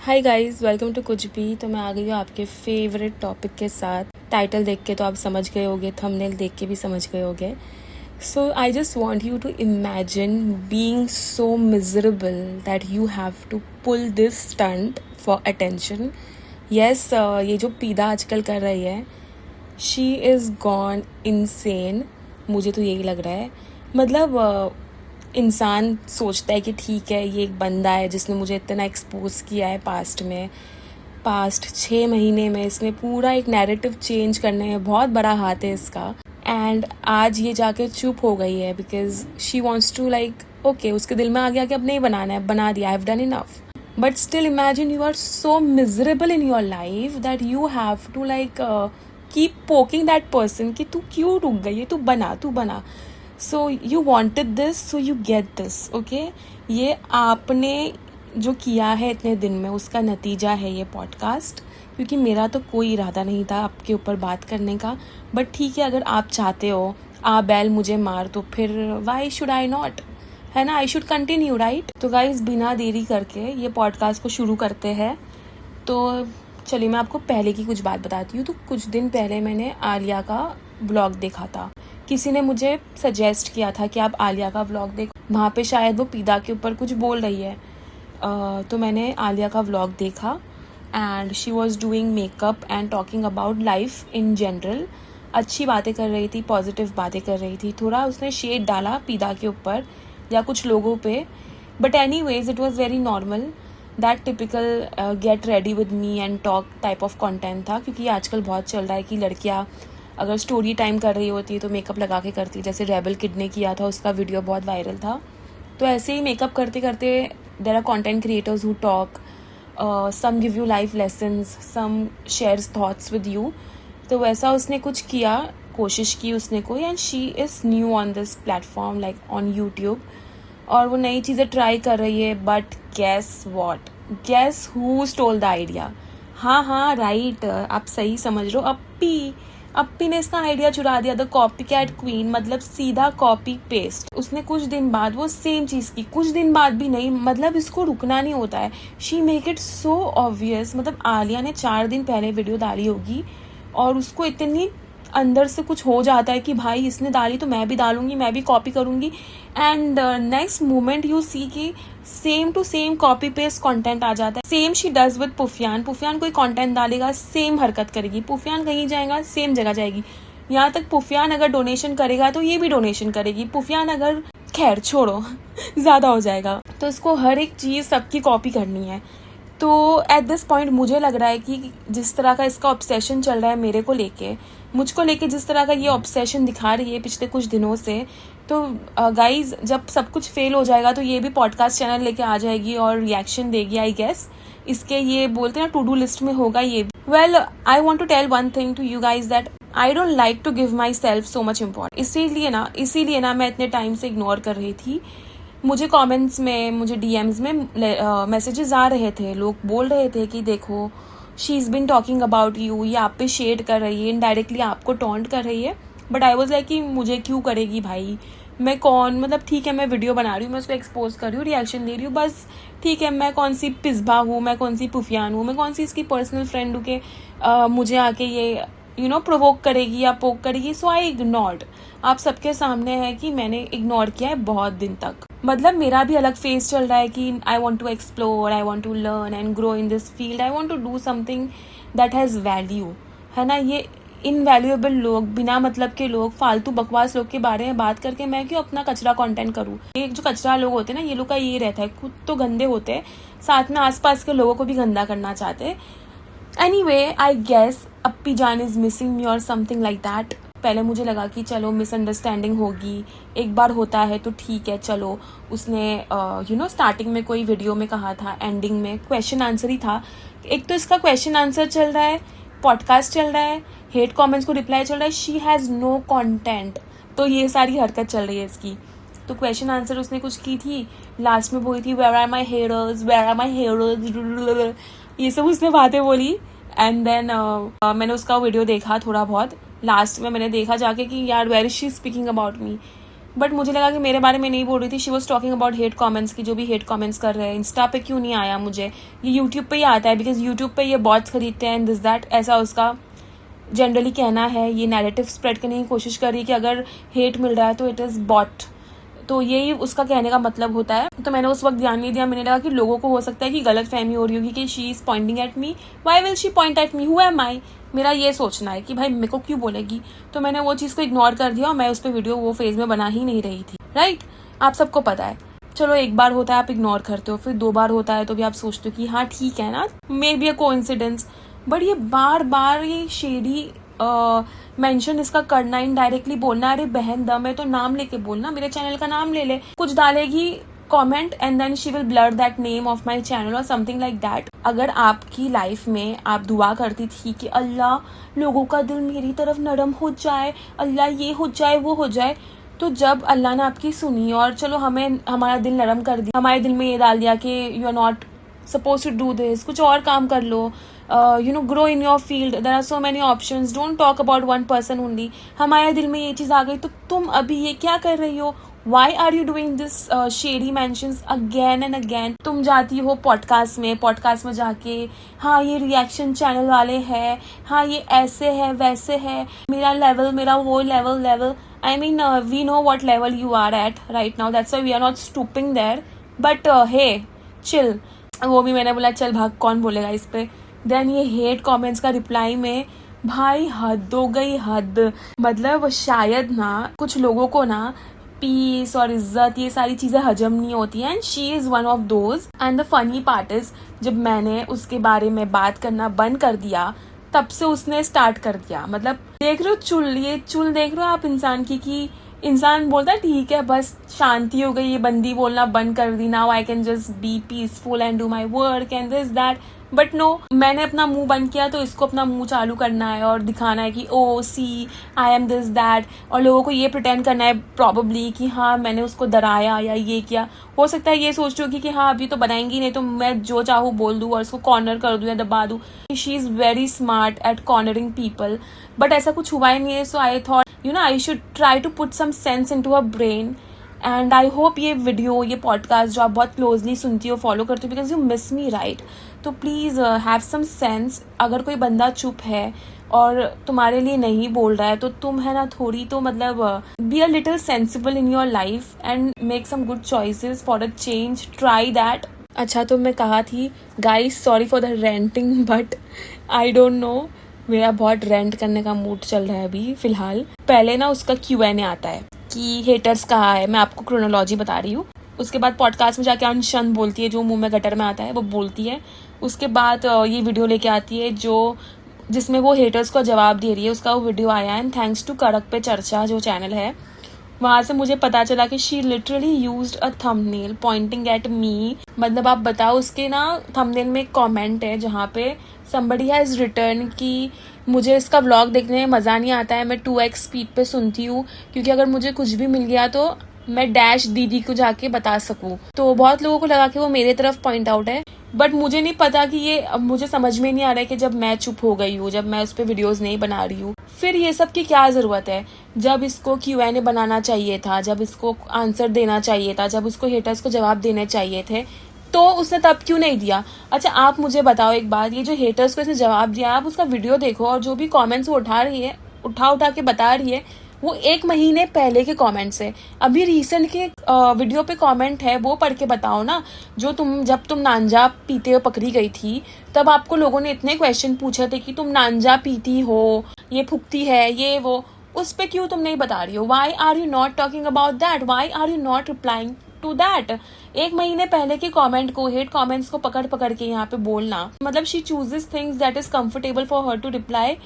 Hi guys, welcome to कुछ भी। तो मैं आ गई हूँ आपके फेवरेट टॉपिक के साथ। टाइटल देख के तो आप समझ गए होगे, थंबनेल देख के भी समझ गए होगे। So I just want you to imagine being so miserable that you have to pull this stunt for attention. Yes, ये जो पीदा आजकल कर रही है, शी इज़ गॉन इनसेन। मुझे तो यही लग रहा है। मतलब इंसान सोचता है कि ठीक है, ये एक बंदा है जिसने मुझे इतना एक्सपोज किया है पास्ट 6 महीने में। इसने पूरा एक नैरेटिव चेंज करने में बहुत बड़ा हाथ है इसका। एंड आज ये जाके चुप हो गई है because she wants to okay, उसके दिल में आ गया कि अब नहीं बनाना है, बना दिया, I have done enough. But still imagine you are so miserable in your life that you have to keep poking that person कि तू क्यों रुक गई है, तू बना। So you wanted this, so you get this. Okay, ये आपने जो किया है इतने दिन में उसका नतीजा है ये पॉडकास्ट। क्योंकि मेरा तो कोई इरादा नहीं था आपके ऊपर बात करने का, बट ठीक है, अगर आप चाहते हो आ बैल मुझे मार, तो फिर वाई शुड आई नॉट, है ना? I should continue, right? तो गाइज, बिना देरी करके ये पॉडकास्ट को शुरू करते हैं। तो चलिए, मैं आपको पहले की कुछ बात बताती हूँ। तो कुछ दिन पहले मैंने आलिया का व्लॉग देखा था। किसी ने मुझे सजेस्ट किया था कि आप आलिया का व्लॉग देखो, वहाँ पे शायद वो पीदा के ऊपर कुछ बोल रही है। तो मैंने आलिया का व्लॉग देखा and she was doing makeup and talking about life in general. अच्छी बातें कर रही थी, पॉजिटिव बातें कर रही थी। थोड़ा उसने शेड डाला पीदा के ऊपर या कुछ लोगों पे, but any ways it was very normal. That typical get ready with me and talk type of content था। क्योंकि आजकल बहुत चल रहा है कि लड़कियाँ अगर स्टोरी टाइम कर रही होती है तो मेकअप लगा के करती है। जैसे रेबल किड ने किया था, उसका वीडियो बहुत वायरल था। तो ऐसे ही मेकअप करते करते there are content creators who talk, some give you life lessons, some shares thoughts with you. तो वैसा उसने कुछ किया, कोशिश की उसने कोई, and she is new on this platform like on YouTube, और वो नई चीज़ें ट्राई कर रही है। But guess what, guess who stole the idea? हाँ राइट, आप सही समझ रहे हो। अप्पी ने इसका आइडिया चुरा दिया। द कॉपी कैट क्वीन, मतलब सीधा कॉपी पेस्ट। उसने कुछ दिन बाद वो सेम चीज़ की, कुछ दिन बाद भी नहीं, मतलब इसको रुकना नहीं होता है। She make it so obvious. मतलब आलिया ने 4 दिन पहले वीडियो डाली होगी और उसको इतनी अंदर से कुछ हो जाता है कि भाई इसने डाली तो मैं भी डालूंगी, मैं भी कॉपी करूंगी। And next moment you see कि same to same copy paste content आ जाता है। सेम शी डज विद पुफियान कोई कंटेंट डालेगा, सेम हरकत करेगी। पुफियान कहीं जाएगा, सेम जगह जाएगी। यहाँ तक पुफियान अगर डोनेशन करेगा तो ये भी डोनेशन करेगी। पुफियान अगर, खैर छोड़ो ज़्यादा हो जाएगा। तो इसको हर एक चीज़ सबकी कॉपी करनी है। तो एट दिस पॉइंट मुझे लग रहा है कि जिस तरह का इसका ऑब्सेशन चल रहा है मेरे को लेके, मुझको लेके जिस तरह का ये ऑब्सेशन दिखा रही है पिछले कुछ दिनों से, तो गाइज जब सब कुछ फेल हो जाएगा तो ये भी पॉडकास्ट चैनल लेके आ जाएगी और रिएक्शन देगी। आई गेस इसके ये बोलते हैं ना, टू डू लिस्ट में होगा ये भी। Well, I want to tell one thing to you guys that I don't like to give myself so much important. इसीलिए ना मैं इतने टाइम से इग्नोर कर रही थी। मुझे कमेंट्स में, मुझे डीएम्स में मैसेजेस आ रहे थे, लोग बोल रहे थे कि देखो she is been talking about you, ये आप पे शेड कर रही है, इनडायरेक्टली आपको टॉन्ट कर रही है। बट आई वॉज लाइक कि मुझे क्यों करेगी भाई, मैं कौन, मतलब ठीक है मैं वीडियो बना रही हूँ, मैं उसको एक्सपोज कर रही हूँ, रिएक्शन दे रही हूँ, बस ठीक है। मैं कौन सी पिस्बा हूँ, मैं कौन सी पुफियान हूँ, मैं कौन सी इसकी पर्सनल फ्रेंड हूँ कि मुझे आके ये प्रोवोक करेगी या पोक करेगी। सो आई इग्नोर्ड। आप सबके सामने है कि मैंने इग्नोर किया है बहुत दिन तक। मतलब मेरा भी अलग फेज चल रहा है कि I want to explore, I want to learn and grow in this field, I want to do something that has value, है ना? ये इनवैल्यूएबल लोग, बिना मतलब के लोग, फालतू बकवास लोग के बारे में बात करके मैं क्यों अपना कचरा कंटेंट करूँ? ये जो कचरा लोग होते हैं ना, ये लोग का ये रहता है, खुद तो गंदे होते हैं, साथ में आसपास के लोगों को भी गंदा करना चाहते हैं। एनीवे, आई गेस अप्पी जान इज मिसिंग मी और समथिंग लाइक दैट। पहले मुझे लगा कि चलो मिसअंडरस्टैंडिंग होगी, एक बार होता है तो ठीक है, चलो। उसने स्टार्टिंग में कोई वीडियो में कहा था, एंडिंग में क्वेश्चन आंसर ही था। एक तो इसका क्वेश्चन आंसर चल रहा है, पॉडकास्ट चल रहा है, हेट कमेंट्स को रिप्लाई चल रहा है, शी हैज़ नो कंटेंट। तो ये सारी हरकत चल रही है इसकी। तो क्वेश्चन आंसर उसने कुछ की थी, लास्ट में बोली थी वेयर आर माई हेयर्स, ये सब उसने बातें बोली। एंड देन मैंने उसका वीडियो देखा थोड़ा बहुत। लास्ट में मैंने देखा जाके कि यार where is she speaking about me. But मुझे लगा कि मेरे बारे में नहीं बोल रही थी. She was talking about hate comments की जो भी हेट कॉमेंट्स कर रहे हैं. इंस्टा पे क्यों नहीं आया मुझे, ये यूट्यूब पे ही आता है बिकॉज यूट्यूब पे ये बॉट्स खरीदते हैं एंड दिस दैट, ऐसा उसका जनरली कहना है. ये नैरेटिव स्प्रेड करने की कोशिश कर रही है कि अगर हेट मिल रहा है तो इट इज़ बॉट. तो यही उसका कहने का मतलब होता है. तो मैंने उस वक्त ध्यान नहीं दिया. मैंने लगा कि लोगों को हो सकता है कि गलत फहमी हो रही होगी कि she is pointing at me, why will she point at me, who am I. मेरा ये सोचना है कि भाई मेरे को क्यों बोलेगी. तो मैंने वो चीज़ को इग्नोर कर दिया और मैं उस पर वीडियो वो फेज में बना ही नहीं रही थी. राइट, आप सबको पता है. चलो एक बार होता है आप इग्नोर करते हो, फिर 2 बार होता है तो भी आप सोचते हो कि हाँ ठीक है ना, may be a coincidence. But ये बार बार ये शेडी मेंशन इसका करना, इनडायरेक्टली बोलना, अरे बहन दम है तो नाम लेके बोलना, मेरे चैनल का नाम ले ले. कुछ डालेगी comment and then she will blur that name of my channel और समथिंग लाइक दैट. अगर आपकी लाइफ में आप दुआ करती थी कि अल्लाह लोगों का दिल मेरी तरफ नरम हो जाए, अल्लाह ये हो जाए वो हो जाए, तो जब अल्लाह ने आपकी सुनी और चलो हमें हमारा दिल नरम कर दिया, हमारे दिल में ये डाल दिया कि you are not suppose to do this, कुछ और काम कर लो, grow in your field, there are so many options, don't talk about one person only. हमारे दिल में ये चीज़ आ गई तो तुम अभी ये क्या कर रही हो, why are you doing this shady mentions again and again. तुम जाती हो पॉडकास्ट में जाके हाँ ये रिएक्शन चैनल वाले हैं, हाँ ये ऐसे है वैसे है, मेरा लेवल, मेरा वो level. I mean, we know what level you are at right now. That's why we are not stooping there. But hey, chill. वो भी मैंने बोला चल भाग, कौन बोलेगा इस पे. देन ये हेट कमेंट्स का रिप्लाई में भाई हद हो गई, हद. मतलब शायद ना कुछ लोगों को ना पीस और इज्जत ये सारी चीज़ें हजम नहीं होती हैं. And she is one of those. And the funny part is जब मैंने उसके बारे में बात करना बंद कर दिया तब से उसने स्टार्ट कर दिया. मतलब देख रहे हो ये चुल देख रहे हो आप इंसान की, कि इंसान बोलता है ठीक है बस शांति हो गई, ये बंदी बोलना बंद कर दी, now I can just be peaceful and do my work and this that. But no, मैंने अपना मुंह बंद किया तो इसको अपना मुंह चालू करना है और दिखाना है कि ओ सी आई एम दिस दैट, और लोगों को ये प्रिटेंड करना है प्रॉबली कि हाँ मैंने उसको डराया या ये किया. हो सकता है ये सोच रही हो कि हाँ अभी तो बनाएंगी नहीं तो मैं जो चाहूँ बोल दूँ और उसको कॉर्नर कर दूँ या दबा दूँ. She is very smart at cornering people. But ऐसा कुछ हुआ ही नहीं है. So I thought I should try to put some sense into a brain. And I hope ये वीडियो, ये पॉडकास्ट जो आप बहुत क्लोजली सुनती हो, फॉलो करती हो, because you miss me right. तो प्लीज़ हैव सम सेंस. अगर कोई बंदा चुप है और तुम्हारे लिए नहीं बोल रहा है तो तुम है ना थोड़ी तो मतलब be a little sensible in your life and make some good choices for a change. Try that. अच्छा, तो मैं कहा थी guys, sorry for the ranting, but I don't know, मेरा बहुत रेंट करने का मूड चल रहा है अभी फिलहाल. पहले ना उसका Q&A आता है कि हेटर्स कहाँ है, मैं आपको क्रोनोलॉजी बता रही हूँ. उसके बाद पॉडकास्ट में जाके अनशन बोलती है, जो मुंह में गटर में आता है वो बोलती है. उसके बाद ये वीडियो लेके आती है जिसमें वो हेटर्स को जवाब दे रही है. उसका वो वीडियो आया एंड थैंक्स टू कड़क पे चर्चा जो चैनल है, वहाँ से मुझे पता चला कि she literally used a thumbnail Poynting at मी. मतलब आप बताओ, उसके ना थंबनेल में एक कमेंट है जहाँ पे somebody has written कि मुझे इसका व्लॉग देखने में मज़ा नहीं आता है, मैं 2x स्पीड पे सुनती हूँ क्योंकि अगर मुझे कुछ भी मिल गया तो मैं डैश दीदी को जाके बता सकूँ. तो बहुत लोगों को लगा कि वो मेरे तरफ पॉइंट आउट है, बट मुझे नहीं पता कि ये, अब मुझे समझ में नहीं आ रहा है कि जब मैं चुप हो गई हूँ, जब मैं उस पर वीडियोज़ नहीं बना रही हूँ, फिर ये सब की क्या ज़रूरत है. जब इसको Q&A बनाना चाहिए था, जब इसको आंसर देना चाहिए था, जब उसको हेटर्स को जवाब देने चाहिए थे, तो उसने तब क्यों नहीं दिया. अच्छा आप मुझे बताओ एक बात, ये जो हेटर्स को इसने जवाब दिया, आप उसका वीडियो देखो और जो भी कमेंट्स वो उठा रही है, उठा के बता रही है, वो 1 महीने पहले के कमेंट्स है. अभी रिसेंट के वीडियो पे कमेंट है वो पढ़ के बताओ ना. जब तुम नांजा पीते हुए पकड़ी गई थी तब आपको लोगों ने इतने क्वेश्चन पूछे थे कि तुम नांजा पीती हो, ये फुकती है, ये वो, उस पे क्यों तुम नहीं बता रही हो. Why are you not talking about that, why are you not replying to that. 1 महीने पहले के कमेंट को, हेट कमेंट्स को पकड़ के यहाँ पे बोलना, मतलब she chooses things that is comfortable for her to reply.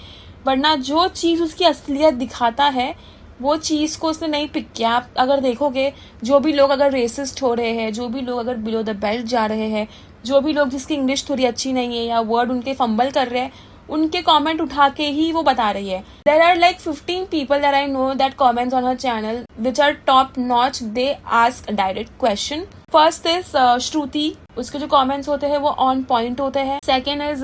वरना जो चीज़ उसकी असलियत दिखाता है वो चीज़ को उसने नहीं पिक किया. आप अगर देखोगे, जो भी लोग अगर रेसिस्ट हो रहे हैं, जो भी लोग अगर बिलो द बेल्ट जा रहे हैं, जो भी लोग जिसकी इंग्लिश थोड़ी अच्छी नहीं है या वर्ड उनके फंबल कर रहे हैं, उनके कमेंट उठा के ही वो बता रही है. There are like 15 people that I know that comments on her channel which are top notch. They ask direct question. First is श्रुति, उसके जो कमेंट्स होते हैं वो ऑन पॉइंट होते हैं. सेकेंड इज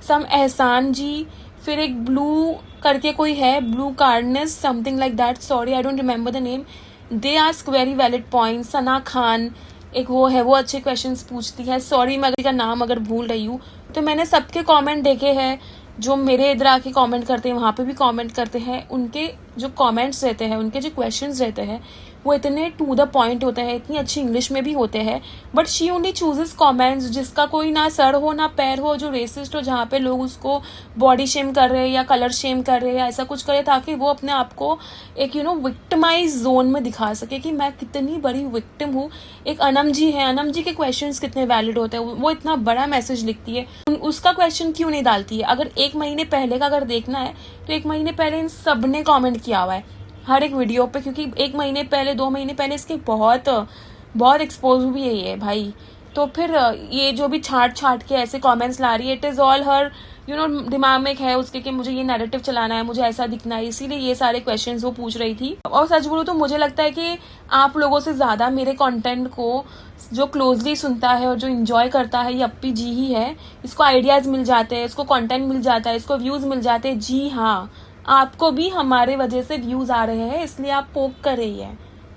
सम एहसान जी, फिर एक ब्लू करके कोई है, ब्लू कार्डनेस something like that, sorry I don't remember the name. They ask very valid point. Sana Khan एक वो है, वो अच्छे क्वेश्चंस पूछती है. सॉरी मैं का नाम अगर भूल रही हूँ. तो मैंने सबके कमेंट देखे हैं, जो मेरे इधर आके कमेंट करते हैं वहाँ पे भी कमेंट करते हैं. उनके जो कमेंट्स रहते हैं, उनके जो क्वेश्चंस रहते हैं, वो इतने टू द पॉइंट होते हैं, इतनी अच्छी इंग्लिश में भी होते हैं. But she only chooses comments जिसका कोई ना सर हो ना पैर हो, जो रेसिस्ट हो, जहाँ पे लोग उसको बॉडी शेम कर रहे हैं या कलर शेम कर रहे हैं या ऐसा कुछ करे, ताकि वो अपने आप को एक विक्टिमाइज जोन में दिखा सके कि मैं कितनी बड़ी विक्टिम हूँ. एक अनम जी है, अनम जी के क्वेश्चंस कितने वैलिड होते हैं. वो इतना बड़ा मैसेज लिखती है, उसका क्वेश्चन क्यों नहीं डालती है? अगर 1 महीने पहले का अगर देखना है तो 1 महीने पहले इन सब ने कॉमेंट किया हुआ है हर एक वीडियो पे, क्योंकि 1 महीने पहले 2 महीने पहले इसके बहुत एक्सपोज हुई है ये भाई. तो फिर ये जो भी छाट के ऐसे कमेंट्स ला रही है, इट इज़ ऑल हर दिमाग में है उसके कि मुझे ये नैरेटिव चलाना है, मुझे ऐसा दिखना है, इसीलिए ये सारे क्वेश्चंस वो पूछ रही थी. और सच बोलूं तो मुझे लगता है कि आप लोगों से ज़्यादा मेरे कंटेंट को जो क्लोजली सुनता है और जो इंजॉय करता है, ये अप्पी जी ही है. इसको आइडियाज़ मिल जाते हैं, इसको कंटेंट मिल जाता है, इसको व्यूज़ मिल जाते हैं. जी हाँ, आपको भी हमारे वजह से व्यूज़ आ रहे हैं, इसलिए आप पोक कर रही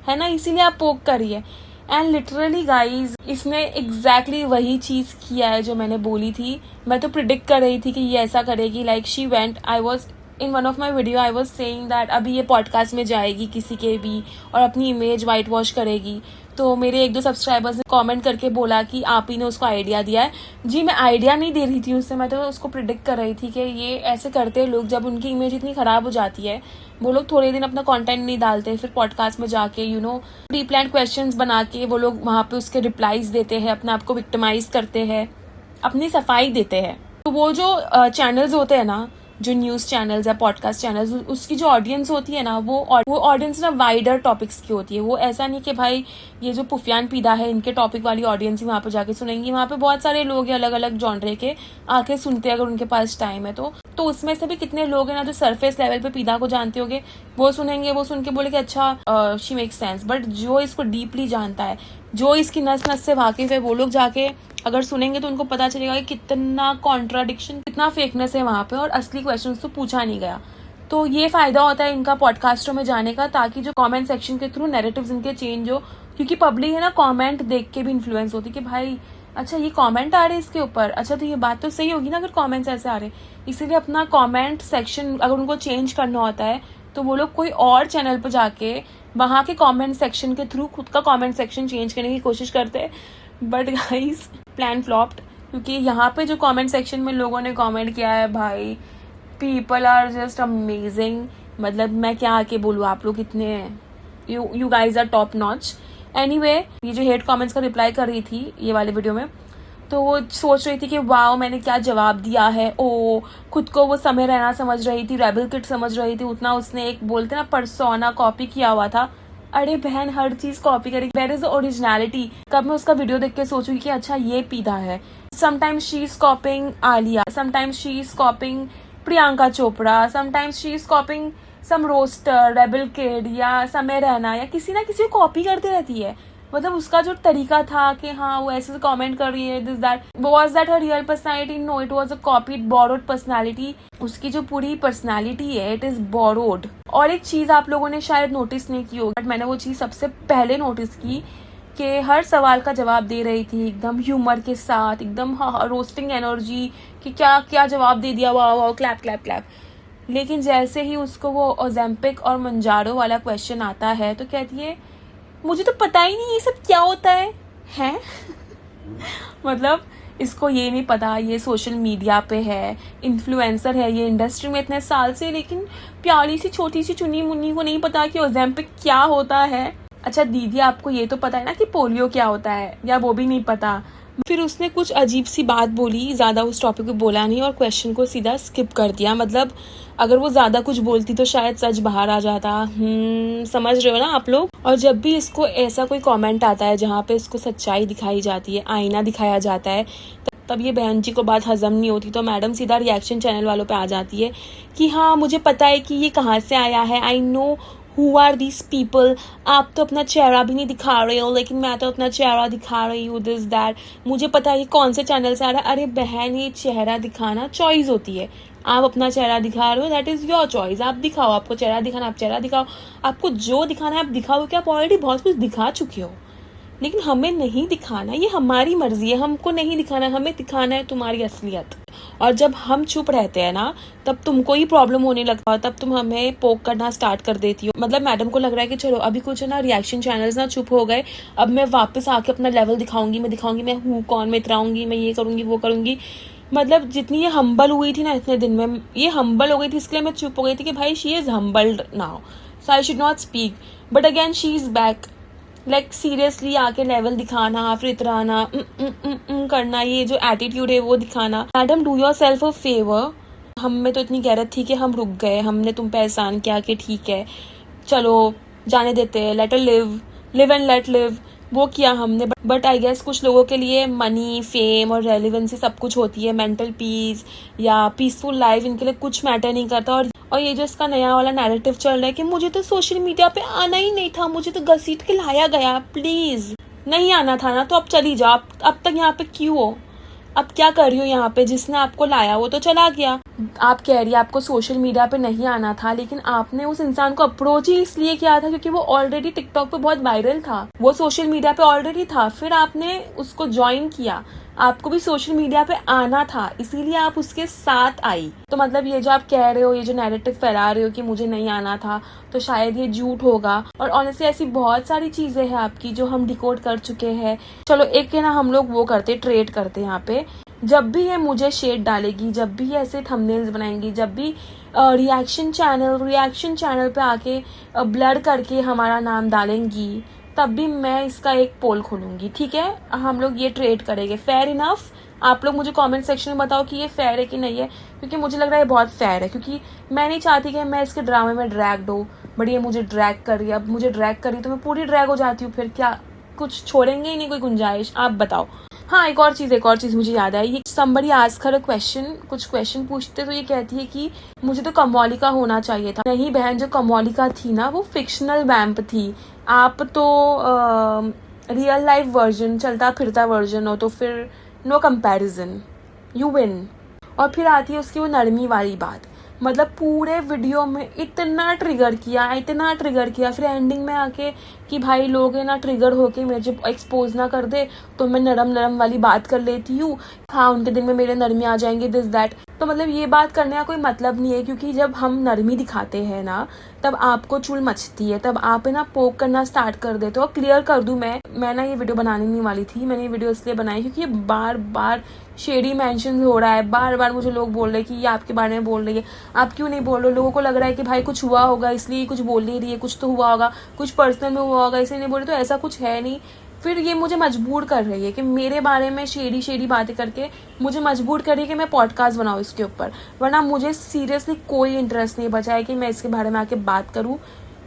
है ना, इसीलिए आप पोक कर रही है. एंड लिटरली गाइज, इसने एग्जैक्टली वही चीज़ किया है जो मैंने बोली थी. मैं तो प्रिडिक्ट कर रही थी कि ये ऐसा करेगी. Like she went, I was in one of my video I was saying that अभी ये पॉडकास्ट में जाएगी किसी के भी और अपनी इमेज वाइट वॉश करेगी. तो मेरे 1-2 सब्सक्राइबर्स ने कमेंट करके बोला कि आप ही ने उसको आइडिया दिया है. जी मैं आइडिया नहीं दे रही थी उससे, मैं तो उसको प्रिडिक्ट कर रही थी कि ये ऐसे करते हैं लोग. जब उनकी इमेज इतनी ख़राब हो जाती है, वो लोग थोड़े दिन अपना कंटेंट नहीं डालते, फिर पॉडकास्ट में जाके प्री प्लान क्वेश्चंस बना के वो लोग वहाँ पे उसके रिप्लाईज देते हैं, अपने आप को विक्टिमाइज करते हैं, अपनी सफाई देते हैं. तो वो जो चैनल्स होते हैं ना, जो न्यूज़ चैनल्स या पॉडकास्ट चैनल्स, उसकी जो ऑडियंस होती है ना, वो ऑडियंस ना वाइडर टॉपिक्स की होती है. वो ऐसा नहीं कि भाई ये जो पुफियान पीदा है इनके टॉपिक वाली ऑडियंस ही वहाँ पे जाके सुनेंगी. वहाँ पे बहुत सारे लोग हैं अलग अलग जॉनरे के, आके सुनते हैं अगर उनके पास टाइम है तो. उसमें से भी कितने लोग हैं ना जो सरफेस लेवल पे पीदा को जानते होंगे, वो सुनेंगे, वो सुन के बोले कि अच्छा शी मेक सेंस. बट जो इसको डीपली जानता है, जो इसकी नस नस से वाकिफ है, वो लोग जाके अगर सुनेंगे तो उनको पता चलेगा कि कितना कॉन्ट्राडिक्शन, कितना फेकनेस है वहाँ पे, और असली क्वेश्चंस तो पूछा नहीं गया. तो ये फायदा होता है इनका पॉडकास्टों में जाने का, ताकि जो कमेंट सेक्शन के थ्रू नैरेटिव्स इनके चेंज हो. क्योंकि पब्लिक है ना, कमेंट देख के भी इन्फ्लुएंस होती है कि भाई अच्छा ये कमेंट आ रहे हैं इसके ऊपर, अच्छा तो ये बात तो सही होगी ना अगर कमेंट्स ऐसे आ रहे. इसीलिए अपना कमेंट सेक्शन अगर उनको चेंज करना होता है तो वो लोग कोई और चैनल पर जाके वहाँ के कमेंट सेक्शन के थ्रू खुद का कमेंट सेक्शन चेंज करने की कोशिश करते हैं. But guys, plan flopped. क्योंकि यहाँ पे जो कमेंट सेक्शन में लोगों ने कमेंट किया है, भाई पीपल आर जस्ट अमेजिंग. मतलब मैं क्या आके बोलूँ, आप लोग इतने you guys are top notch. Anyway, ये जो हेट कमेंट्स का रिप्लाई कर रही थी ये वाले वीडियो में, तो वो सोच रही थी कि वाओ मैंने क्या जवाब दिया है. ओ, खुद को वो समय रहना समझ रही थी, रेबल किड समझ रही थी. उतना उसने एक बोलते ना पर्सोना कॉपी किया हुआ था. अरे बहन, हर चीज कॉपी करेगी, वेयर इज द ओरिजिनलिटी. कब मैं उसका वीडियो देख के सोचूंगी कि अच्छा ये पीदा है. Sometimes she is copying Alia, sometimes she is copying Priyanka Chopra, sometimes she is copying some roster, rebel kid या समय रहना, या किसी ना किसी को कॉपी करती रहती है. मतलब उसका जो तरीका था कि हाँ वो ऐसे कमेंट कर रही है, this that, was that her real personality? No, it was a copied borrowed personality. उसकी जो पूरी पर्सनालिटी है, इट इज बोरोड. और एक चीज आप लोगों ने शायद नोटिस नहीं की होगी, बट मैंने वो चीज सबसे पहले नोटिस की कि हर सवाल का जवाब दे रही थी एकदम ह्यूमर के साथ, एकदम रोस्टिंग एनर्जी कि क्या क्या जवाब दे दिया, वाह वाह, क्लैप क्लैप क्लैप. लेकिन जैसे ही उसको वो ओजेम्पिक और मंजारो वाला क्वेश्चन आता है तो कहती है मुझे तो पता ही नहीं ये सब क्या होता है मतलब इसको ये नहीं पता, ये सोशल मीडिया पे है, इन्फ्लुएंसर है, ये इंडस्ट्री में इतने साल से, लेकिन प्यारी सी छोटी सी चुनी मुन्नी को नहीं पता कि ओजेम्पिक क्या होता है. अच्छा दीदी, आपको ये तो पता है ना कि पोलियो क्या होता है, या वो भी नहीं पता? फिर उसने कुछ अजीब सी बात बोली, ज़्यादा उस टॉपिक पे बोला नहीं और क्वेश्चन को सीधा स्किप कर दिया. मतलब अगर वो ज़्यादा कुछ बोलती तो शायद सच बाहर आ जाता. समझ रहे हो ना आप लोग? और जब भी इसको ऐसा कोई कमेंट आता है जहाँ पे इसको सच्चाई दिखाई जाती है, आईना दिखाया जाता है, तब ये बहन जी को बात हजम नहीं होती, तो मैडम सीधा रिएक्शन चैनल वालों पे आ जाती है कि हाँ मुझे पता है कि ये कहाँ से आया है, I know who are this people. आप तो अपना चेहरा भी नहीं दिखा रहे हो, लेकिन मैं तो अपना चेहरा दिखा रही हूँ, दिस दैट. मुझे पता है ये कौन से चैनल से आ रहा है. अरे बहन, ये चेहरा दिखाना चॉइस होती है, आप अपना चेहरा दिखा रहे हो, दैट इज़ योर चॉइस, आप दिखाओ, आपको चेहरा दिखाना आप चेहरा दिखाओ, आपको जो दिखाना है आप दिखाओ, कि आप ऑलरेडी बहुत कुछ दिखा चुके हो। लेकिन हमें नहीं दिखाना, ये हमारी मर्जी है, हमको नहीं दिखाना, हमें दिखाना है तुम्हारी असलियत। और जब हम चुप रहते हैं ना, तब तुमको ही प्रॉब्लम होने लगता है, तब तुम हमें पोक करना स्टार्ट कर देती हो। मतलब मैडम को लग रहा है कि चलो अभी कुछ है ना, रिएक्शन चैनल्स ना चुप हो गए, अब मैं वापस आके अपना लेवल दिखाऊंगी, मैं हूँ कौन, मैं इतराऊंगी, मैं ये करूंगी वो करूंगी। मतलब जितनी ये हम्बल हुई थी ना इतने दिन में, ये हम्बल हो गई थी, इसलिए मैं चुप हो गई थी कि भाई she is humbled now, so I should not speak. But again she is back, like seriously आके लेवल दिखाना, फिर इतराना, करना, ये जो एटीट्यूड है वो दिखाना। Madam do your self a favour. हम में तो इतनी गैरत थी कि हम रुक गए, हमने तुम पे एहसान किया कि ठीक है चलो जाने देते हैं, let live and let live, वो किया हमने। बट आई गेस कुछ लोगों के लिए मनी, फेम और रेलिवेंसी सब कुछ होती है, मेंटल पीस या पीसफुल लाइफ इनके लिए कुछ मैटर नहीं करता। और ये जो इसका नया वाला नैरेटिव चल रहा है कि मुझे तो सोशल मीडिया पे आना ही नहीं था, मुझे तो घसीट के लाया गया, प्लीज नहीं आना था ना तो अब चली जाओ, अब तक यहाँ पे क्यों हो, अब क्या कर रही हो यहाँ पे, जिसने आपको लाया वो तो चला गया। आप कह रही है आपको सोशल मीडिया पे नहीं आना था, लेकिन आपने उस इंसान को अप्रोच ही इसलिए किया था क्योंकि वो ऑलरेडी टिकटॉक पे बहुत वायरल था, वो सोशल मीडिया पे ऑलरेडी था, फिर आपने उसको ज्वाइन किया, आपको भी सोशल मीडिया पे आना था, इसीलिए आप उसके साथ आई। तो मतलब ये जो आप कह रहे हो, ये जो नैरेटिव फैला रहे हो कि मुझे नहीं आना था, तो शायद ये झूठ होगा। और ऑनेस्टली ऐसी बहुत सारी चीजें हैं आपकी जो हम डिकोड कर चुके हैं। चलो एक है ना, हम लोग वो करते, ट्रेड करते यहाँ पे, जब भी ये मुझे शेड डालेगी, जब भी ये ऐसे थंबनेल्स बनाएंगी, जब भी रिएक्शन चैनल पे आके ब्लर करके हमारा नाम डालेंगी, तब भी मैं इसका एक पोल खोलूंगी, ठीक है, हम लोग ये ट्रेड करेंगे। Fair enough? आप लोग मुझे कमेंट सेक्शन में बताओ कि ये फेयर है कि नहीं है, क्योंकि मुझे लग रहा है बहुत फेयर है, क्योंकि मैं नहीं चाहती कि मैं इसके ड्रामे में ड्रैग्ड हो, बट ये मुझे ड्रैग कर रही है। अब मुझे ड्रैग कर रही है तो मैं पूरी ड्रैग हो जाती हूँ, फिर क्या कुछ छोड़ेंगे ही नहीं, कोई गुंजाइश? आप बताओ। हाँ, एक और चीज मुझे याद आई, ये somebody ask her a question, कुछ क्वेश्चन पूछते तो ये कहती है कि मुझे तो कमौलिका होना चाहिए था। नहीं बहन, जो कमौलिका थी ना वो फिक्शनल वैम्प थी, आप तो रियल लाइफ वर्जन, चलता फिरता वर्जन हो, तो फिर नो कंपैरिजन, यू विन। और फिर आती है उसकी वो नरमी वाली बात, मतलब पूरे वीडियो में इतना ट्रिगर किया, फिर एंडिंग में आके कि भाई लोग है ना ट्रिगर होके मुझे एक्सपोज ना कर दे, तो मैं नरम वाली बात कर लेती हूँ, हाँ उनके दिल में मेरे नरमी आ जाएंगे, दिस दैट। तो मतलब ये बात करने का कोई मतलब नहीं है, क्योंकि जब हम नरमी दिखाते हैं ना तब आपको चुल मचती है, तब आप है ना पोक करना स्टार्ट कर देते हो। क्लियर कर दूं, मैं ना ये वीडियो बनाने नहीं वाली थी, मैंने ये वीडियो इसलिए बनाई क्योंकि ये बार बार शेडी मेंशन हो रहा है, बार बार मुझे लोग बोल रहे हैं कि ये आपके बारे में बोल रही है, आप क्यों नहीं बोल रहे हो। लोगों को लग रहा है कि भाई कुछ हुआ होगा इसलिए कुछ बोल नहीं रही है, कुछ तो हुआ होगा, कुछ पर्सनल में हुआ होगा इसलिए नहीं बोल रही, तो ऐसा कुछ है नहीं। फिर ये मुझे मजबूर कर रही है कि मेरे बारे में शेडी बातें करके मुझे मजबूर कर रही है कि मैं पॉडकास्ट बनाऊँ इसके ऊपर, वरना मुझे सीरियसली कोई इंटरेस्ट नहीं बचा है कि मैं इसके बारे में आके बात करूँ।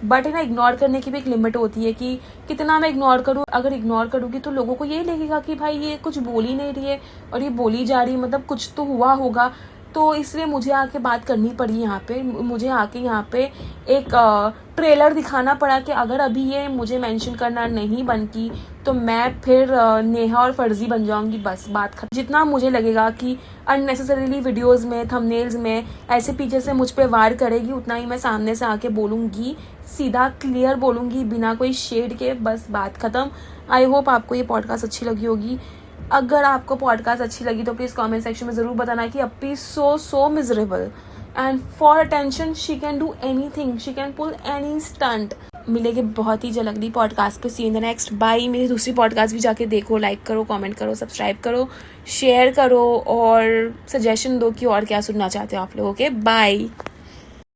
बट है ना, इग्नोर करने की भी एक लिमिट होती है कि कितना मैं इग्नोर करूँ। अगर इग्नोर करूँगी तो लोगों को ये लगेगा कि भाई ये कुछ बोल ही नहीं रही है और ये बोली जा रही है, मतलब कुछ तो हुआ होगा। तो इसलिए मुझे आके बात करनी पड़ी यहाँ पे, मुझे आके यहाँ पे एक ट्रेलर दिखाना पड़ा कि अगर अभी ये मुझे मेंशन करना नहीं बनती तो मैं फिर नेहा और फर्जी बन जाऊंगी, बस बात खत्म। जितना मुझे लगेगा कि अननेसेसरीली वीडियोस में, थंबनेल्स में ऐसे पीछे से मुझ पे वार करेगी, उतना ही मैं सामने से आके बोलूंगी, सीधा क्लियर बोलूंगी, बिना कोई शेड के, बस बात खत्म। आई होप आपको ये पॉडकास्ट अच्छी लगी होगी। अगर आपको पॉडकास्ट अच्छी लगी तो प्लीज कमेंट सेक्शन में जरूर बताना कि Appi is so miserable and for attention she can do anything, she can pull any stunt. मिलेंगे बहुत ही जल्दी पॉडकास्ट पे, see in the next, bye. मेरी दूसरी पॉडकास्ट भी जाके देखो, लाइक करो, कमेंट करो, सब्सक्राइब करो, शेयर करो और सजेशन दो कि और क्या सुनना चाहते हो आप लोग। Okay, bye.